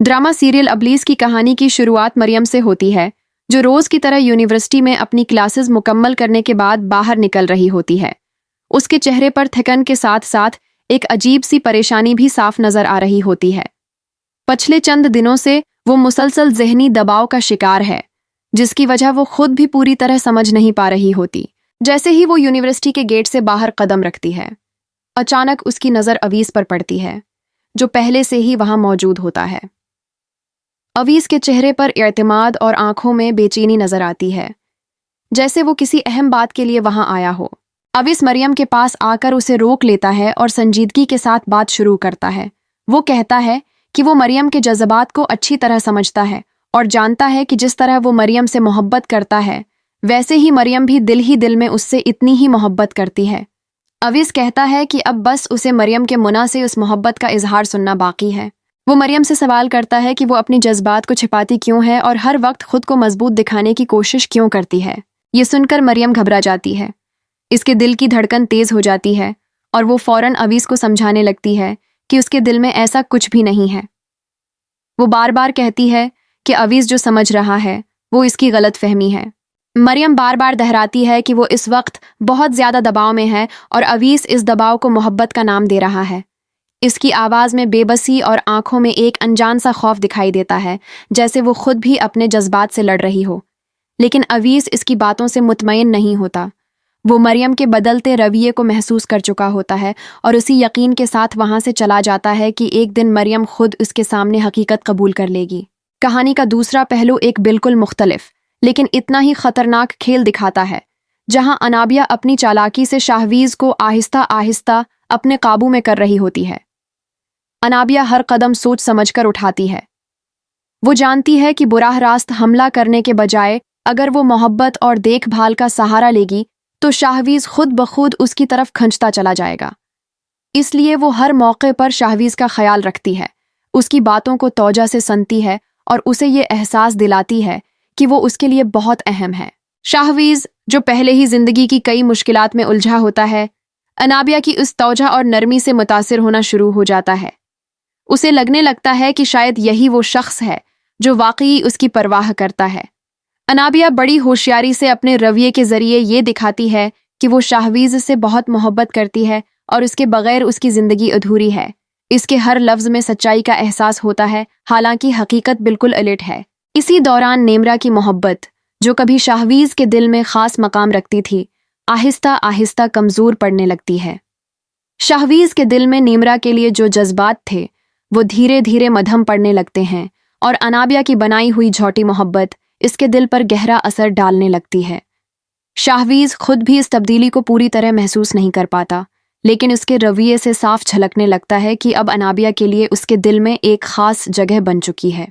Drama serial अबलीस की कहानी की शुरुआत मरियम से होती है, जो रोज की तरह यूनिवर्सिटी में अपनी क्लासेस मुकम्मल करने के बाद बाहर निकल रही होती है। उसके चेहरे पर थकन के साथ साथ एक अजीब सी परेशानी भी साफ नजर आ रही होती है। पिछले चंद दिनों से वो मुसलसल जहनी दबाव का शिकार है, जिसकी वजह वो खुद भी पूरी तरह समझ नहीं पा रही होती। जैसे ही वो यूनिवर्सिटी के गेट से बाहर कदम रखती है, अचानक उसकी नज़र अवीस पर पड़ती है, जो पहले से ही वहां मौजूद होता है। अवीस के चेहरे पर इत्मीनान और आंखों में बेचैनी नजर आती है, जैसे वो किसी अहम बात के लिए वहां आया हो। अवीस मरियम के पास आकर उसे रोक लेता है और संजीदगी के साथ बात शुरू करता है। वो कहता है कि वो मरियम के जज्बात को अच्छी तरह समझता है और जानता है कि जिस तरह वो मरियम से मोहब्बत करता है, वैसे ही मरियम भी दिल में उससे इतनी ही मोहब्बत करती है। अवीस कहता है कि अब बस उसे मरियम के मुना से उस मोहब्बत का इजहार सुनना बाकी है। वो मरियम से सवाल करता है कि वो अपनी जज्बात को छिपाती क्यों है और हर वक्त खुद को मजबूत दिखाने की कोशिश क्यों करती है। ये सुनकर मरियम घबरा जाती है, इसके दिल की धड़कन तेज हो जाती है और वो फौरन अवीस को समझाने लगती है कि उसके दिल में ऐसा कुछ भी नहीं है। वो बार बार कहती है कि अवीस जो समझ रहा है वो इसकी गलत फहमी है। मरियम बार बार दोहराती है कि वो इस वक्त बहुत ज़्यादा दबाव में है और अवीस इस दबाव को मोहब्बत का नाम दे रहा है। इसकी आवाज़ में बेबसी और आंखों में एक अनजान सा खौफ दिखाई देता है, जैसे वो खुद भी अपने जज्बात से लड़ रही हो। लेकिन अवीस इसकी बातों से मुतमईन नहीं होता। वो मरियम के बदलते रवैये को महसूस कर चुका होता है और उसी यकीन के साथ वहाँ से चला जाता है कि एक दिन मरियम खुद उसके सामने हकीकत कबूल कर लेगी। कहानी का दूसरा पहलू एक बिल्कुल मुख्तलिफ लेकिन इतना ही खतरनाक खेल दिखाता है, जहां अनाबिया अपनी चालाकी से शाहवीज को आहिस्ता आहिस्ता अपने काबू में कर रही होती है। अनाबिया हर कदम सोच समझकर उठाती है। वो जानती है कि बुराह रास्त हमला करने के बजाय अगर वो मोहब्बत और देखभाल का सहारा लेगी तो शाहवीज खुद ब खुद उसकी तरफ खंचता चला जाएगा। इसलिए वो हर मौके पर शाहवीज का ख्याल रखती है, उसकी बातों को तौजा से सुनती है और उसे ये एहसास दिलाती है कि वो उसके लिए बहुत अहम है। शाहवीज, जो पहले ही जिंदगी की कई मुश्किलात में उलझा होता है, अनाबिया की उस तौजा और नरमी से मुतासिर होना शुरू हो जाता है। उसे लगने लगता है कि शायद यही वो शख्स है जो वाकई उसकी परवाह करता है। अनाबिया बड़ी होशियारी से अपने रवैये के जरिए ये दिखाती है कि वो शाहवीज से बहुत मोहब्बत करती है और उसके बगैर उसकी जिंदगी अधूरी है। इसके हर लफ्ज में सच्चाई का एहसास होता है, हालांकि हकीकत बिल्कुल उलट है। इसी दौरान नेमरा की मोहब्बत, जो कभी शाहवीज के दिल में खास मकाम रखती थी, आहिस्ता आहिस्ता कमजोर पड़ने लगती है। शाहवीज के दिल में नेमरा के लिए जो जज्बात थे वो धीरे धीरे मध्यम पड़ने लगते हैं और अनाबिया की बनाई हुई झूठी मोहब्बत इसके दिल पर गहरा असर डालने लगती है। शाहवीज खुद भी इस तब्दीली को पूरी तरह महसूस नहीं कर पाता, लेकिन उसके रवैये से साफ झलकने लगता है कि अब अनाबिया के लिए उसके दिल में एक खास जगह बन चुकी है।